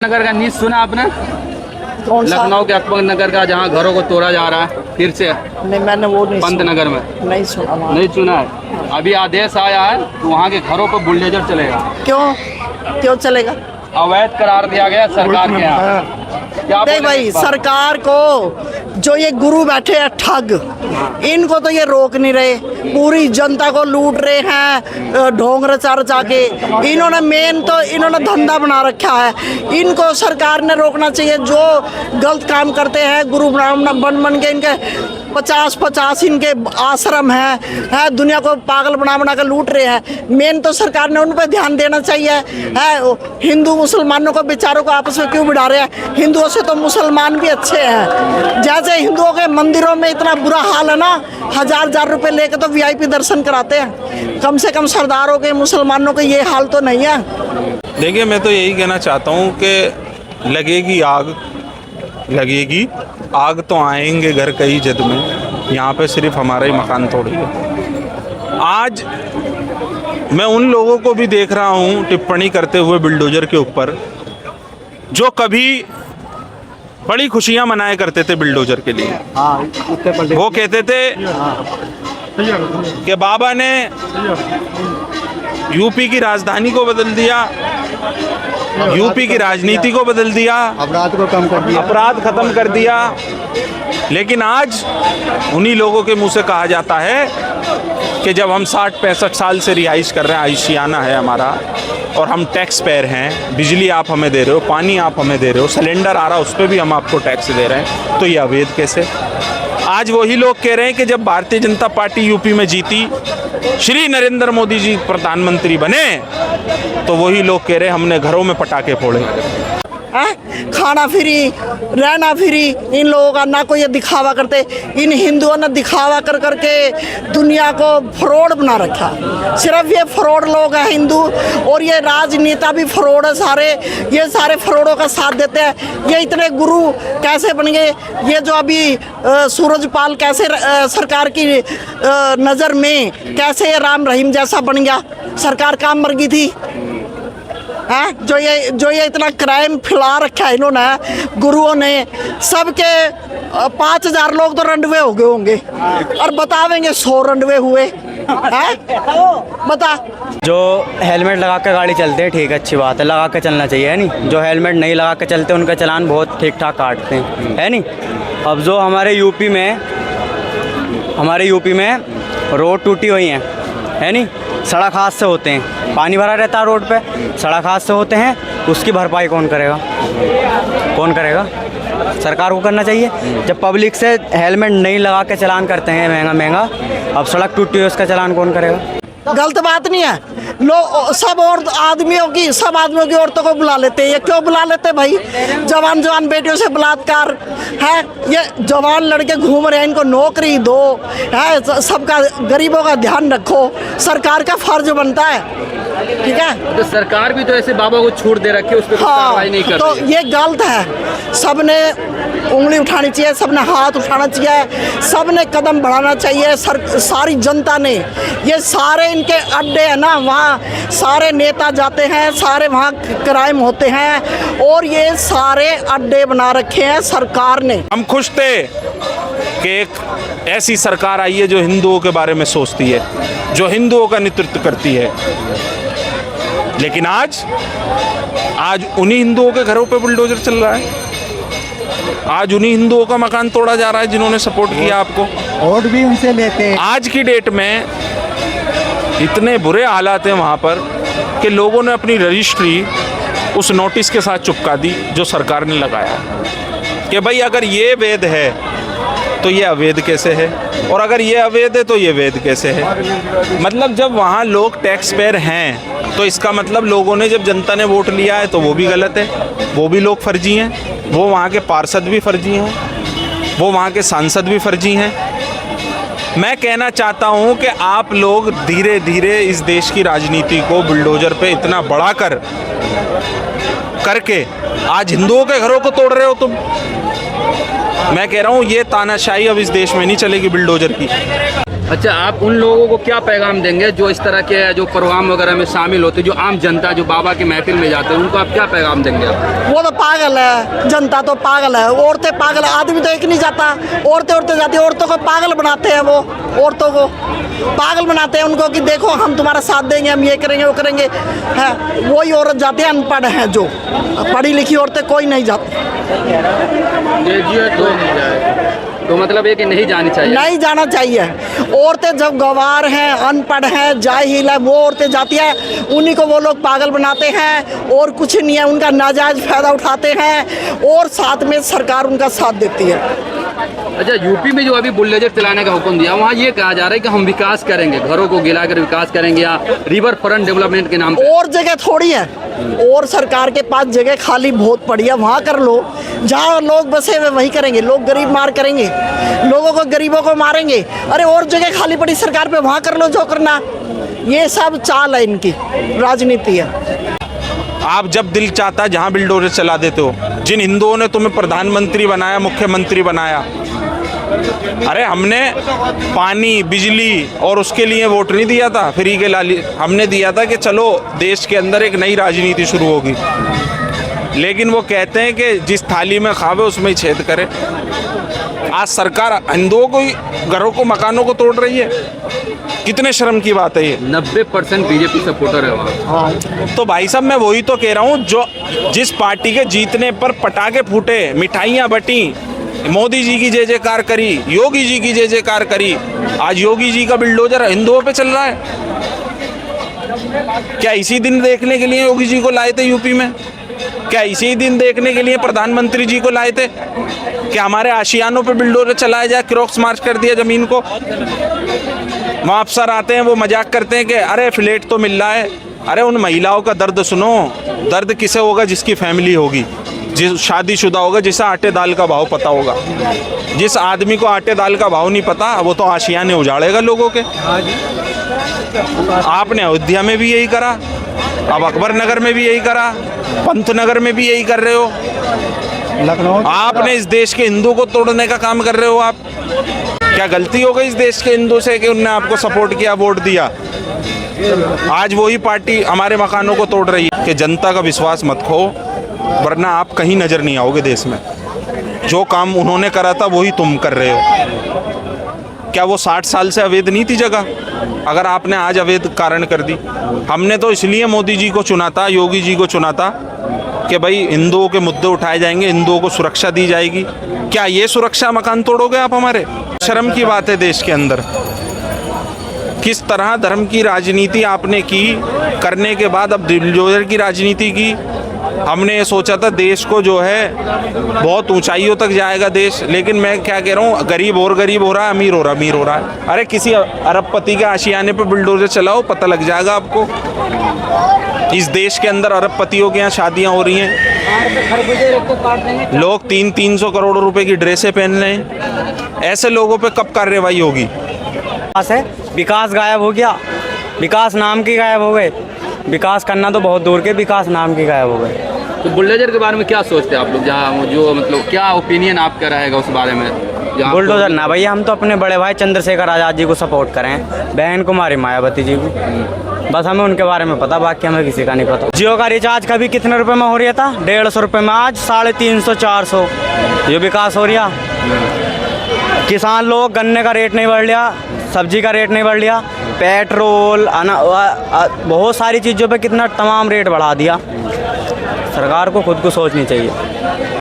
नगर का न्यूज़ सुना आपने? कौन सा? लखनऊ के अकबर नगर का, जहाँ घरों को तोड़ा जा रहा है फिर से नहीं, मैंने वो नहीं पंत सुना। नगर में नहीं सुना वहाँ। नहीं सुना है। अभी आदेश आया है तो वहाँ के घरों पर बुलडोजर चलेगा। क्यों चलेगा? अवैध करार दिया गया सरकार के यहाँ। क्या नहीं बोलेंगे भाई, इस बात? सरकार को जो ये गुरु बैठे हैं ठग, इनको तो ये रोक नहीं रहे, पूरी जनता को लूट रहे हैं ढोंग रचा रचा के। इन्होंने धंधा बना रखा है, इनको सरकार ने रोकना चाहिए। जो गलत काम करते हैं, गुरु ब्राह्मण बन के इनके 50 इनके आश्रम हैं, दुनिया को पागल बना कर लूट रहे हैं। मेन तो सरकार ने उन पर ध्यान देना चाहिए है। हिंदू मुसलमानों को बेचारों को आपस में क्यों बिठा रहे हैं? हिंदुओं से तो मुसलमान भी अच्छे हैं। जैसे हिंदुओं के मंदिरों में इतना बुरा हाल है ना, हजार रुपए लेके तो वीआईपी दर्शन कराते हैं। कम से कम सरदारों के, मुसलमानों के ये हाल तो नहीं है। देखिए, मैं तो यही कहना चाहता हूँ कि लगेगी आग तो आएंगे घर कई जद में। यहाँ पे सिर्फ हमारा ही मकान थोड़ी है। आज मैं उन लोगों को भी देख रहा हूँ टिप्पणी करते हुए बुलडोजर के ऊपर, जो कभी बड़ी खुशियाँ मनाया करते थे बुलडोजर के लिए। वो कहते थे कि बाबा ने यूपी की राजधानी को बदल दिया, यूपी की राजनीति को बदल दिया, अपराध को कम कर दिया, अपराध खत्म कर दिया। लेकिन आज उन्हीं लोगों के मुंह से कहा जाता है कि जब हम 60-65 साल से रिहाइश कर रहे हैं, आशियाना है हमारा, और हम टैक्स पेयर हैं, बिजली आप हमें दे रहे हो, पानी आप हमें दे रहे हो, सिलेंडर आ रहा उस पर भी हम आपको टैक्स दे रहे हैं, तो ये अवैध कैसे? आज वही लोग कह रहे हैं कि जब भारतीय जनता पार्टी यूपी में जीती, श्री नरेंद्र मोदी जी प्रधानमंत्री बने, तो वही लोग कह रहे हैं हमने घरों में पटाखे फोड़े। खाना फ्री, रहना फ्री। इन लोगों का ना कोई ये दिखावा करते, इन हिंदुओं ने दिखावा कर करके दुनिया को फ्रॉड बना रखा। सिर्फ ये फ्रॉड लोग हैं हिंदू, और ये राजनेता भी फ्रॉड है सारे। ये सारे फ्रॉडों का साथ देते हैं। ये इतने गुरु कैसे बन गए? ये जो अभी सूरजपाल कैसे सरकार की नज़र में कैसे राम रहीम जैसा बन गया? सरकार काम मर गई थी। जो ये इतना क्राइम फैला रखा है इन्होंने, गुरुओं ने। सबके 5000 लोग तो रंडवे हो गए होंगे, और बतावेंगे 100 रंडवे हुए हैं? बता। जो हेलमेट लगा के गाड़ी चलते हैं, ठीक है, अच्छी बात है, लगा के चलना चाहिए, है नहीं? जो हेलमेट नहीं लगा के चलते उनका चालान बहुत ठीक ठाक काटते हैं, है नहीं? अब जो हमारे यूपी में रोड टूटी हुई हैं, है नहीं? सड़क हादसे होते हैं, पानी भरा रहता है रोड पे, सड़क हादसे होते हैं, उसकी भरपाई कौन करेगा? सरकार को करना चाहिए। जब पब्लिक से हेलमेट नहीं लगा के चालान करते हैं महंगा, अब सड़क टूटी है, उसका चालान कौन करेगा? गलत बात नहीं है। लोग सब आदमियों की औरतों को बुला लेते हैं। ये क्यों बुला लेते हैं भाई? जवान बेटियों से बलात्कार है। ये जवान लड़के घूम रहे हैं, इनको नौकरी दो है। सबका, गरीबों का ध्यान रखो, सरकार का फर्ज बनता है। ठीक है, तो सरकार भी तो ऐसे बाबा को छूट दे रखी है, उस पर कार्रवाई नहीं कर तो रही। ये गलत है। सबने उंगली उठानी चाहिए, सबने हाथ उठाना चाहिए, सबने कदम बढ़ाना चाहिए। सारी जनता ने, ये सारे इनके अड्डे हैं ना, वहाँ सारे नेता जाते हैं, सारे वहाँ क्राइम होते हैं, और ये सारे अड्डे बना रखे हैं सरकार ने। हम खुश थे कि एक ऐसी सरकार आई है जो हिंदुओं के बारे में सोचती है, जो हिंदुओं का नेतृत्व करती है। लेकिन आज उन्हीं हिंदुओं के घरों पे बुलडोजर चल रहा है। आज उन्हीं हिंदुओं का मकान तोड़ा जा रहा है जिन्होंने सपोर्ट किया आपको। वोट भी उनसे लेते हैं। आज की डेट में इतने बुरे हालात हैं वहाँ पर कि लोगों ने अपनी रजिस्ट्री उस नोटिस के साथ चिपका दी जो सरकार ने लगाया कि भाई अगर ये वैध है तो ये अवैध कैसे है, और अगर ये अवैध है तो ये वैध कैसे है? मतलब जब वहाँ लोग टैक्स पेयर हैं, तो इसका मतलब लोगों ने, जब जनता ने वोट लिया है तो वो भी गलत है, वो भी लोग फर्जी हैं, वो वहाँ के पार्षद भी फर्जी हैं, वो वहाँ के सांसद भी फर्जी हैं। मैं कहना चाहता हूँ कि आप लोग धीरे धीरे इस देश की राजनीति को बुलडोजर पे इतना बढ़ा करके आज हिंदुओं के घरों को तोड़ रहे हो तुम। मैं कह रहा हूँ ये तानाशाही अब इस देश में नहीं चलेगी बुलडोजर की। अच्छा, आप उन लोगों को क्या पैगाम देंगे जो इस तरह के जो प्रोग्राम वगैरह में शामिल होते, जो आम जनता जो बाबा की महफिल में जाते हैं, उनको आप क्या पैगाम देंगे आप? वो तो पागल है, जनता तो पागल है, औरतें पागल है, आदमी तो एक नहीं जाता, औरतें जाती है, औरतों को पागल बनाते हैं, वो औरतों को पागल बनाते हैं उनको कि देखो हम तुम्हारा साथ देंगे, हम ये करेंगे वो करेंगे, है वही औरत जाती है, अनपढ़ है जो, पढ़ी लिखी औरतें कोई नहीं जाती। तो मतलब ये कि नहीं जानी चाहिए, नहीं जाना चाहिए। औरतें जब गंवार हैं, अनपढ़ हैं, जाहिल है, वो औरतें जाती हैं, उन्हीं को वो लोग पागल बनाते हैं और कुछ नहीं है, उनका नाजायज फायदा उठाते हैं और साथ में सरकार उनका साथ देती है। अच्छा, यूपी में जो अभी बुलडोजर चलाने का हुक्म दिया, वहाँ ये कहा जा रहा है कि हम विकास करेंगे, घरों को गिराकर विकास करेंगे या रिवर फ्रंट डेवलपमेंट के नाम पे। और जगह थोड़ी है, और सरकार के पास जगह खाली बहुत पड़ी है, वहाँ कर लो, जहाँ लोग बसे हुए वहीं करेंगे। लोग गरीब मार करेंगे, लोगों को गरीबों को मारेंगे, अरे और जगह खाली पड़ी सरकार पे, वहाँ कर लो जो करना। ये सब चाल है, इनकी राजनीति है। आप जब दिल चाहता है जहाँ बिल्डोजर चला देते हो। जिन हिंदुओं ने तुम्हें प्रधानमंत्री बनाया, मुख्यमंत्री बनाया, अरे हमने पानी बिजली और उसके लिए वोट नहीं दिया था फ्री के लाली, हमने दिया था कि चलो देश के अंदर एक नई राजनीति शुरू होगी। लेकिन वो कहते हैं कि जिस थाली में खावे उसमें ही छेद करे। आज सरकार हिंदुओं को ही, घरों को, मकानों को तोड़ रही है। कितने शर्म की बात है ये। 90% बीजेपी सपोर्टर है वहाँ। तो भाई साहब मैं वही तो कह रहा हूँ, जो जिस पार्टी के जीतने पर पटाखे फूटे, मिठाइयाँ बटी, मोदी जी की जय जयकार करी, योगी जी की जय जयकार करी, आज योगी जी का बिल्डोजर हिंदुओं पे चल रहा है। क्या इसी दिन देखने के लिए योगी जी को लाए थे यूपी में? क्या इसी दिन देखने के लिए प्रधानमंत्री जी को लाए थे कि हमारे आशियानों पे बिल्डोजर चलाया जाए, क्रॉस मार्च कर दिया जमीन को? वहाँ अफसर आते हैं, वो मजाक करते हैं कि अरे फ्लैट तो मिल रहा है। अरे उन महिलाओं का दर्द सुनो। दर्द किसे होगा? जिसकी फैमिली होगी, जिस शादीशुदा होगा, जिसे आटे दाल का भाव पता होगा। जिस आदमी को आटे दाल का भाव नहीं पता, वो तो आशियाने उजाड़ेगा लोगों के। आपने अयोध्या में भी यही करा, अब अकबर नगर में भी यही करा, पंत नगर में भी यही कर रहे हो। लखनऊ आपने इस देश के हिंदू को तोड़ने का काम कर रहे हो आप। क्या गलती हो गई इस देश के हिंदू से कि उनने आपको सपोर्ट किया, वोट दिया? आज वही पार्टी हमारे मकानों को तोड़ रही है। कि जनता का विश्वास मत खो, वरना आप कहीं नजर नहीं आओगे देश में। जो काम उन्होंने करा था वही तुम कर रहे हो। क्या वो 60 साल से अवैध नहीं थी जगह? अगर आपने आज अवैध कारण कर दी। हमने तो इसलिए मोदी जी को चुना था, योगी जी को चुना था कि भाई हिंदुओं के मुद्दे उठाए जाएंगे, हिंदुओं को सुरक्षा दी जाएगी। क्या ये सुरक्षा मकान तोड़ोगे आप हमारे? शर्म की बात है देश के अंदर। किस तरह धर्म की राजनीति आपने की, करने के बाद अब बिल्डोजर की राजनीति की। हमने ये सोचा था देश को जो है बहुत ऊंचाइयों तक जाएगा देश, लेकिन मैं क्या कह रहा हूँ, गरीब और गरीब हो रहा है, अमीर हो रहा है। अरे किसी अरबपति के आशियाने पे बिल्डोजर चलाओ, पता लग जाएगा आपको। इस देश के अंदर अरबपतियों के यहाँ शादियाँ हो रही हैं, लोग 300 करोड़ रुपए की ड्रेसें पहन रहे हैं। ऐसे लोगों पे कब कार्रवाई होगी? विकास गायब हो गया, विकास नाम की गायब हो गए। विकास करना तो बहुत दूर के, विकास नाम की गायब हो गए। तो बुलडोजर के बारे में क्या सोचते हैं आप लोग? जहाँ जो मतलब क्या ओपिनियन आपका रहेगा उस बारे में? बुलडोजर ना भैया, हम तो अपने बड़े भाई चंद्रशेखर आज़ाद जी को सपोर्ट करें, बहन कुमारी मायावती जी को। बस हमें उनके बारे में पता, बाकी हमें किसी का नहीं पता। जियो का रिचार्ज कभी कितने रुपए में हो रहा था? 150 रुपये में, आज 350 400। ये विकास हो रहा। किसान लोग, गन्ने का रेट नहीं बढ़ रहा, सब्जी का रेट नहीं बढ़ रहा, पेट्रोल, बहुत सारी चीज़ों पे कितना तमाम रेट बढ़ा दिया। सरकार को खुद को सोचनी चाहिए।